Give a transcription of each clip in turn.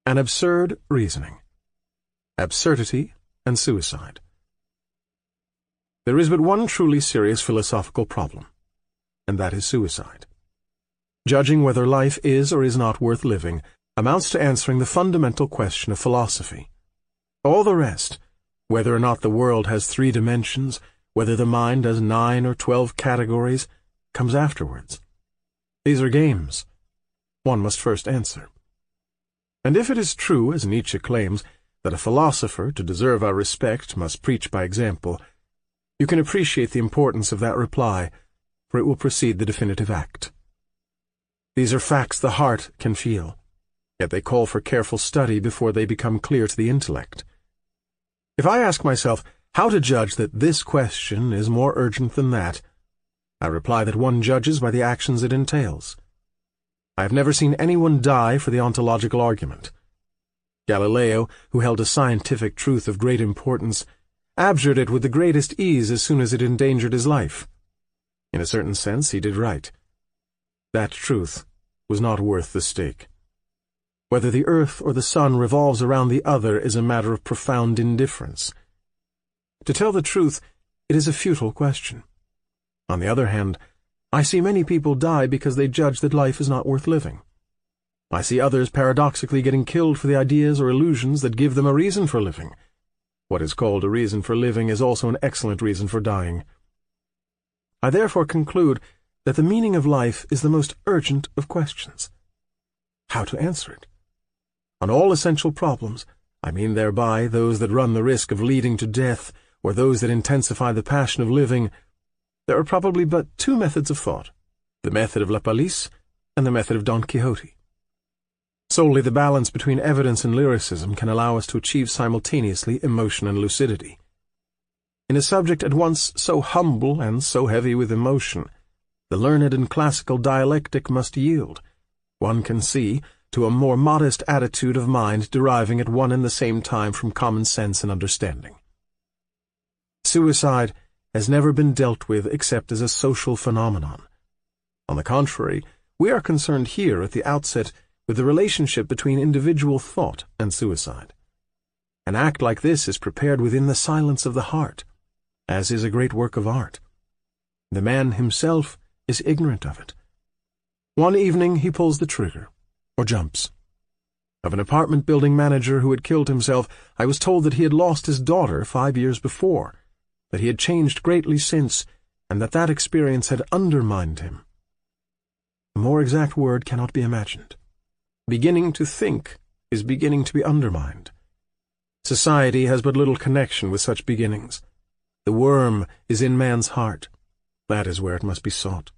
An absurd reasoning. Absurdity and suicide. There is but one truly serious philosophical problem, and that is suicide. Judging whether life is or is not worth living amounts to answering the fundamental question of philosophy. All the rest, whether or not the world has 3 dimensions, whether the mind has 9 or 12 categories, comes afterwards. These are games. One must first answer. And if it is true, as Nietzsche claims, that a philosopher, to deserve our respect, must preach by example, you can appreciate the importance of that reply, for it will precede the definitive act. These are facts the heart can feel, yet they call for careful study before they become clear to the intellect. If I ask myself how to judge that this question is more urgent than that, I reply that one judges by the actions it entails. I have never seen anyone die for the ontological argument. Galileo, who held a scientific truth of great importance, abjured it with the greatest ease as soon as it endangered his life. In a certain sense, he did right. That truth was not worth the stake. Whether the earth or the sun revolves around the other is a matter of profound indifference. To tell the truth, it is a futile question. On the other hand, I see many people die because they judge that life is not worth living. I see others paradoxically getting killed for the ideas or illusions that give them a reason for living. What is called a reason for living is also an excellent reason for dying. I therefore conclude that the meaning of life is the most urgent of questions. How to answer it? On all essential problems, I mean thereby those that run the risk of leading to death, or those that intensify the passion of living, there are probably but 2 methods of thought, the method of La Palisse and the method of Don Quixote. Solely the balance between evidence and lyricism can allow us to achieve simultaneously emotion and lucidity. In a subject at once so humble and so heavy with emotion, the learned and classical dialectic must yield. One can see, to a more modest attitude of mind deriving at one and the same time from common sense and understanding. Suicide has never been dealt with except as a social phenomenon. On the contrary, we are concerned here at the outset with the relationship between individual thought and suicide. An act like this is prepared within the silence of the heart, as is a great work of art. The man himself is ignorant of it. One evening he pulls the trigger, or jumps. Of an apartment building manager who had killed himself, I was told that he had lost his daughter 5 years before, that he had changed greatly since, and that experience had undermined him. A more exact word cannot be imagined. Beginning to think is beginning to be undermined. Society has but little connection with such beginnings. The worm is in man's heart. That is where it must be sought.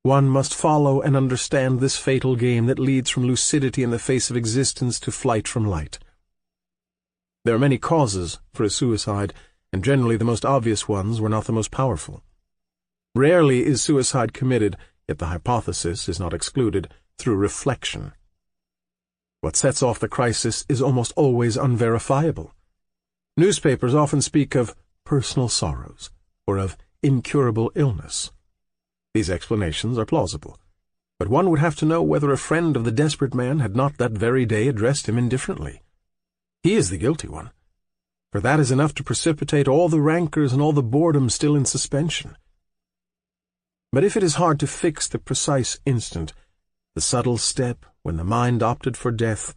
One must follow and understand this fatal game that leads from lucidity in the face of existence to flight from light. There are many causes for a suicide, and generally the most obvious ones were not the most powerful. Rarely is suicide committed, yet the hypothesis is not excluded, through reflection. What sets off the crisis is almost always unverifiable. Newspapers often speak of personal sorrows, or of incurable illness. These explanations are plausible, but one would have to know whether a friend of the desperate man had not that very day addressed him indifferently. He is the guilty one, for that is enough to precipitate all the rancors and all the boredom still in suspension. But if it is hard to fix the precise instant, the subtle step when the mind opted for death,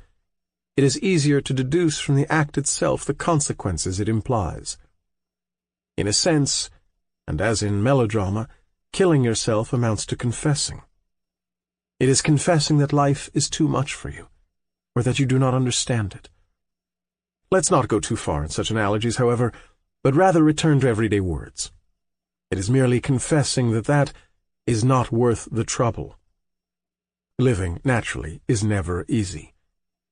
it is easier to deduce from the act itself the consequences it implies. In a sense, and as in melodrama, killing yourself amounts to confessing. It is confessing that life is too much for you, or that you do not understand it. Let's not go too far in such analogies, however, but rather return to everyday words. It is merely confessing that is not worth the trouble. Living, naturally, is never easy.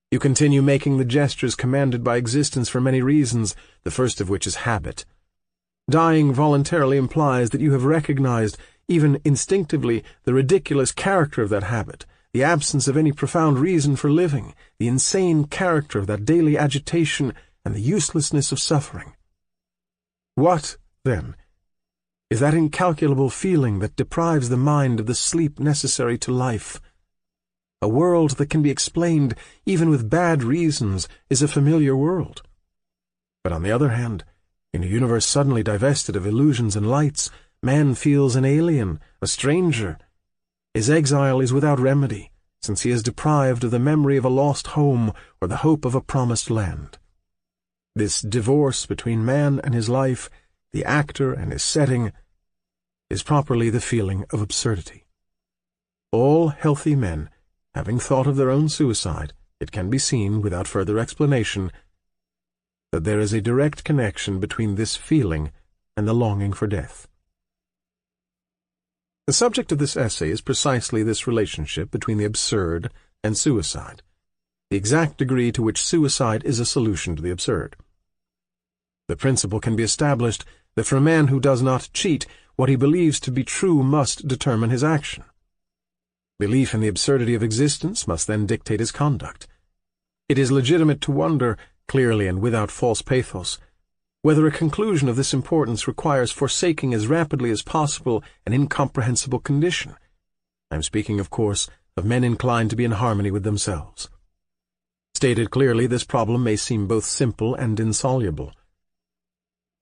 You continue making the gestures commanded by existence for many reasons, the first of which is habit. Dying voluntarily implies that you have recognized, even instinctively, the ridiculous character of that habit, the absence of any profound reason for living, the insane character of that daily agitation, and the uselessness of suffering. What, then, is that incalculable feeling that deprives the mind of the sleep necessary to life? A world that can be explained even with bad reasons is a familiar world. But on the other hand, in a universe suddenly divested of illusions and lights, man feels an alien, a stranger. His exile is without remedy, since he is deprived of the memory of a lost home or the hope of a promised land. This divorce between man and his life, the actor and his setting, is properly the feeling of absurdity. All healthy men, having thought of their own suicide, it can be seen, without further explanation, that there is a direct connection between this feeling and the longing for death. The subject of this essay is precisely this relationship between the absurd and suicide, the exact degree to which suicide is a solution to the absurd. The principle can be established that for a man who does not cheat, what he believes to be true must determine his action. Belief in the absurdity of existence must then dictate his conduct. It is legitimate to wonder, clearly and without false pathos, whether a conclusion of this importance requires forsaking as rapidly as possible an incomprehensible condition. I am speaking, of course, of men inclined to be in harmony with themselves. Stated clearly, this problem may seem both simple and insoluble.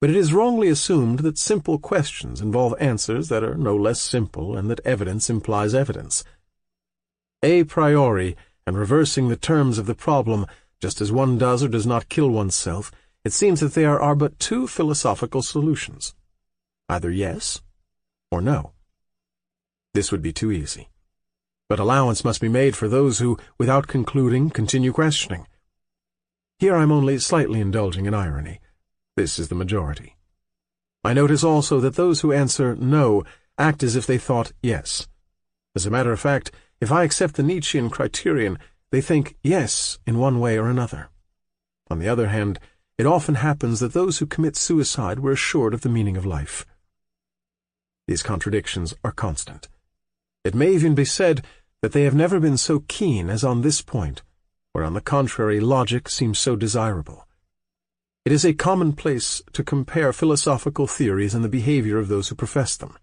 But it is wrongly assumed that simple questions involve answers that are no less simple, and that evidence implies evidence. A priori, and reversing the terms of the problem, just as one does or does not kill oneself, it seems that there are but two philosophical solutions, either yes or no. This would be too easy. But allowance must be made for those who, without concluding, continue questioning. Here I am only slightly indulging in irony. This is the majority. I notice also that those who answer no act as if they thought yes. As a matter of fact, if I accept the Nietzschean criterion, they think yes in one way or another. On the other hand, it often happens that those who commit suicide were assured of the meaning of life. These contradictions are constant. It may even be said that they have never been so keen as on this point, where on the contrary logic seems so desirable. It is a commonplace to compare philosophical theories and the behavior of those who profess them.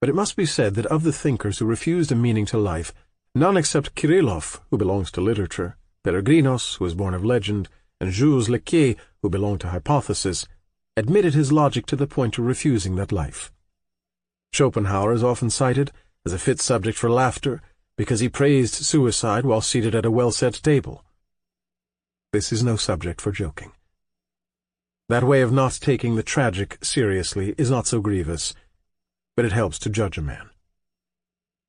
But it must be said that of the thinkers who refused a meaning to life, none except Kirillov, who belongs to literature, Peregrinos, who was born of legend, and Jules Lequier, who belonged to hypothesis, admitted his logic to the point of refusing that life. Schopenhauer is often cited as a fit subject for laughter because he praised suicide while seated at a well-set table. This is no subject for joking. That way of not taking the tragic seriously is not so grievous, but it helps to judge a man.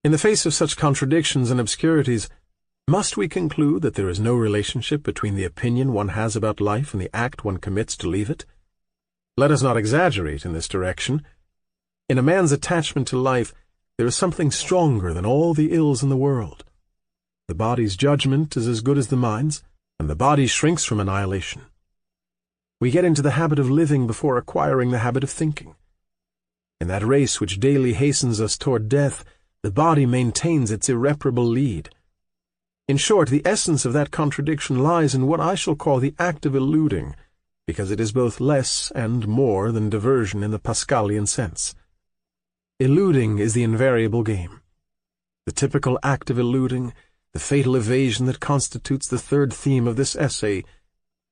In the face of such contradictions and obscurities, must we conclude that there is no relationship between the opinion one has about life and the act one commits to leave it? Let us not exaggerate in this direction. In a man's attachment to life, there is something stronger than all the ills in the world. The body's judgment is as good as the mind's, and the body shrinks from annihilation. We get into the habit of living before acquiring the habit of thinking. In that race which daily hastens us toward death, the body maintains its irreparable lead. In short, the essence of that contradiction lies in what I shall call the act of eluding, because it is both less and more than diversion in the Pascalian sense. Eluding is the invariable game. The typical act of eluding, the fatal evasion that constitutes the third theme of this essay,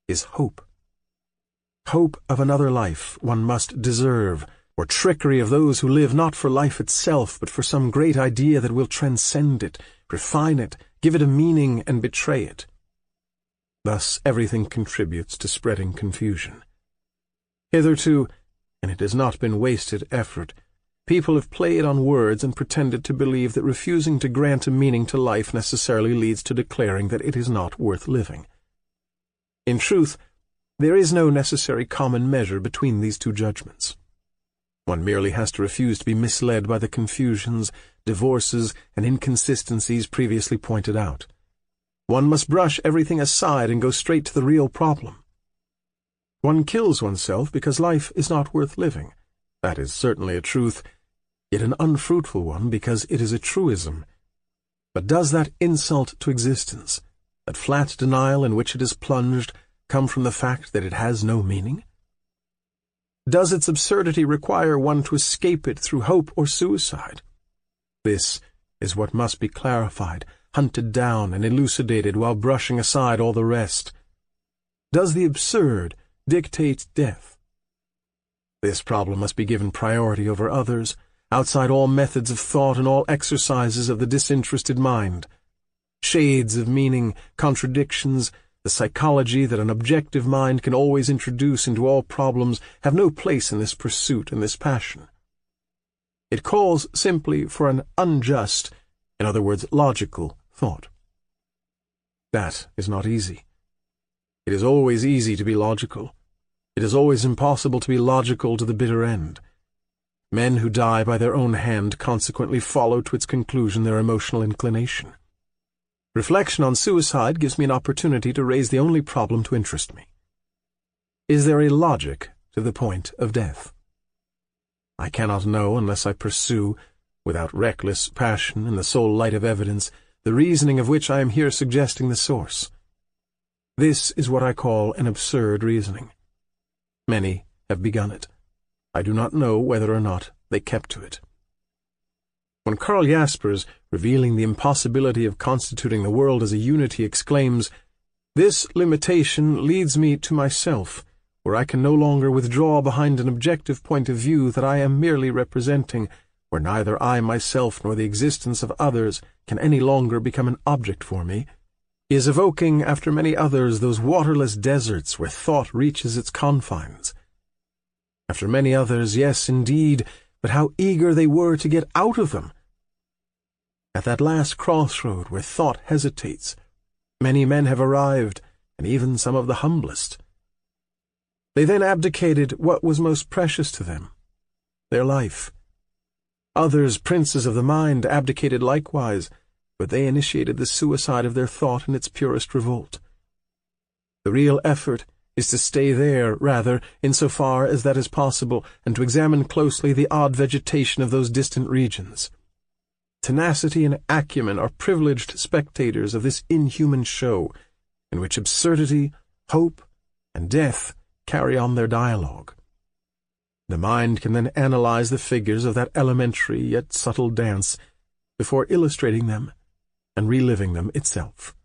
is hope. Hope of another life one must deserve, or trickery of those who live not for life itself, but for some great idea that will transcend it, refine it, give it a meaning, and betray it. Thus everything contributes to spreading confusion. Hitherto, and it has not been wasted effort, people have played on words and pretended to believe that refusing to grant a meaning to life necessarily leads to declaring that it is not worth living. In truth, there is no necessary common measure between these two judgments. One merely has to refuse to be misled by the confusions, divorces, and inconsistencies previously pointed out. One must brush everything aside and go straight to the real problem. One kills oneself because life is not worth living. That is certainly a truth, yet an unfruitful one because it is a truism. But does that insult to existence, that flat denial in which it is plunged, come from the fact that it has no meaning? Does its absurdity require one to escape it through hope or suicide? This is what must be clarified, hunted down and elucidated while brushing aside all the rest? Does the absurd dictate death? This problem must be given priority over others, outside all methods of thought and all exercises of the disinterested mind. Shades of meaning, contradictions, the psychology that an objective mind can always introduce into all problems have no place in this pursuit and this passion. It calls simply for an unjust, in other words, logical, thought. That is not easy. It is always easy to be logical. It is always impossible to be logical to the bitter end. Men who die by their own hand consequently follow to its conclusion their emotional inclination. Reflection on suicide gives me an opportunity to raise the only problem to interest me. Is there a logic to the point of death? I cannot know unless I pursue, without reckless passion in the sole light of evidence, the reasoning of which I am here suggesting the source. This is what I call an absurd reasoning. Many have begun it. I do not know whether or not they kept to it. When Karl Jaspers, revealing the impossibility of constituting the world as a unity, exclaims, "This limitation leads me to myself, where I can no longer withdraw behind an objective point of view that I am merely representing, where neither I myself nor the existence of others can any longer become an object for me," is evoking, after many others, those waterless deserts where thought reaches its confines. After many others, yes, indeed, but how eager they were to get out of them! At that last crossroad where thought hesitates, many men have arrived, and even some of the humblest. They then abdicated what was most precious to them, their life. Others, princes of the mind, abdicated likewise, but they initiated the suicide of their thought in its purest revolt. The real effort is to stay there, rather, insofar as that is possible, and to examine closely the odd vegetation of those distant regions. Tenacity and acumen are privileged spectators of this inhuman show, in which absurdity, hope, and death carry on their dialogue. The mind can then analyze the figures of that elementary yet subtle dance before illustrating them and reliving them itself.